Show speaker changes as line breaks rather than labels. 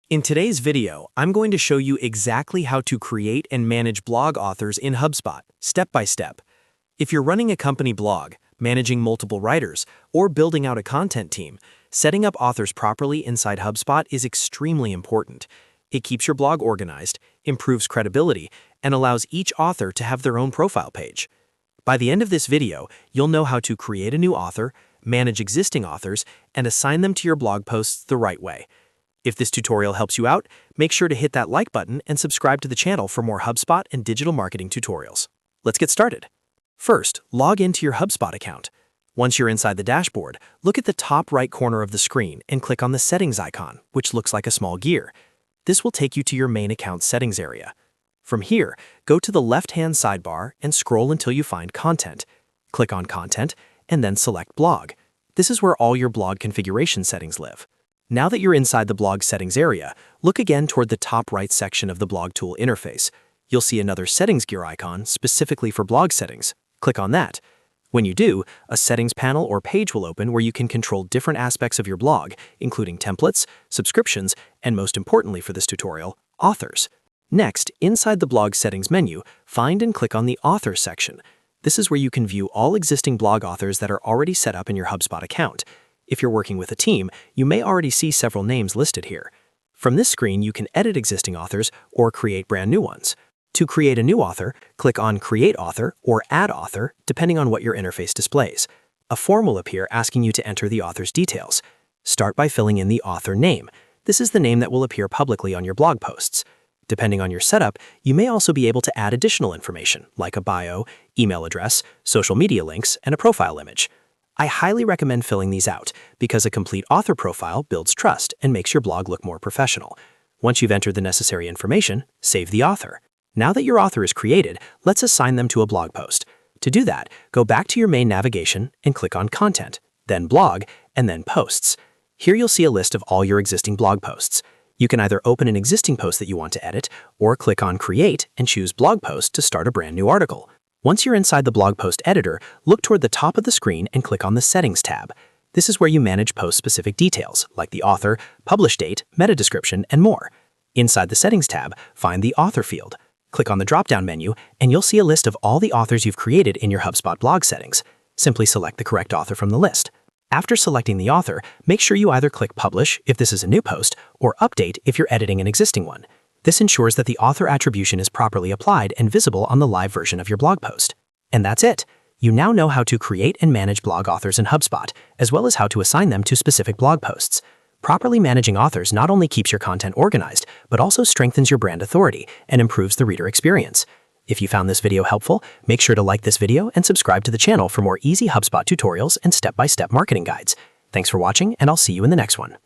In today's video, I'm going to show you exactly how to create and manage blog authors in HubSpot, step by step. If you're running a company blog, managing multiple writers, or building out a content team, setting up authors properly inside HubSpot is extremely important. It keeps your blog organized, improves credibility, and allows each author to have their own profile page. By the end of this video, you'll know how to create a new author, manage existing authors, and assign them to your blog posts the right way. If this tutorial helps you out, make sure to hit that like button and subscribe to the channel for more HubSpot and digital marketing tutorials. Let's get started. First, log into your HubSpot account. Once you're inside the dashboard, look at the top right corner of the screen and click on the Settings icon, which looks like a small gear. This will take you to your main account settings area. From here, go to the left-hand sidebar and scroll until you find Content. Click on Content and then select Blog. This is where all your blog configuration settings live. Now that you're inside the blog settings area, look again toward the top right section of the blog tool interface. You'll see another settings gear icon specifically for blog settings. Click on that. When you do, a settings panel or page will open where you can control different aspects of your blog, including templates, subscriptions, and most importantly for this tutorial, authors. Next, inside the blog settings menu, find and click on the Authors section. This is where you can view all existing blog authors that are already set up in your HubSpot account. If you're working with a team, you may already see several names listed here. From this screen, you can edit existing authors or create brand new ones. To create a new author, click on Create Author or Add Author, depending on what your interface displays. A form will appear asking you to enter the author's details. Start by filling in the author name. This is the name that will appear publicly on your blog posts. Depending on your setup, you may also be able to add additional information, like a bio, email address, social media links, and a profile image. I highly recommend filling these out because a complete author profile builds trust and makes your blog look more professional. Once you've entered the necessary information, save the author. Now that your author is created, let's assign them to a blog post. To do that, go back to your main navigation and click on Content, then Blog, and then Posts. Here you'll see a list of all your existing blog posts. You can either open an existing post that you want to edit, or click on Create and choose Blog Post to start a brand new article. Once you're inside the blog post editor, look toward the top of the screen and click on the Settings tab. This is where you manage post-specific details, like the author, publish date, meta description, and more. Inside the Settings tab, find the Author field. Click on the drop-down menu, and you'll see a list of all the authors you've created in your HubSpot blog settings. Simply select the correct author from the list. After selecting the author, make sure you either click Publish if this is a new post, or Update if you're editing an existing one. This ensures that the author attribution is properly applied and visible on the live version of your blog post. And that's it. You now know how to create and manage blog authors in HubSpot, as well as how to assign them to specific blog posts. Properly managing authors not only keeps your content organized, but also strengthens your brand authority and improves the reader experience. If you found this video helpful, make sure to like this video and subscribe to the channel for more easy HubSpot tutorials and step-by-step marketing guides. Thanks for watching, and I'll see you in the next one.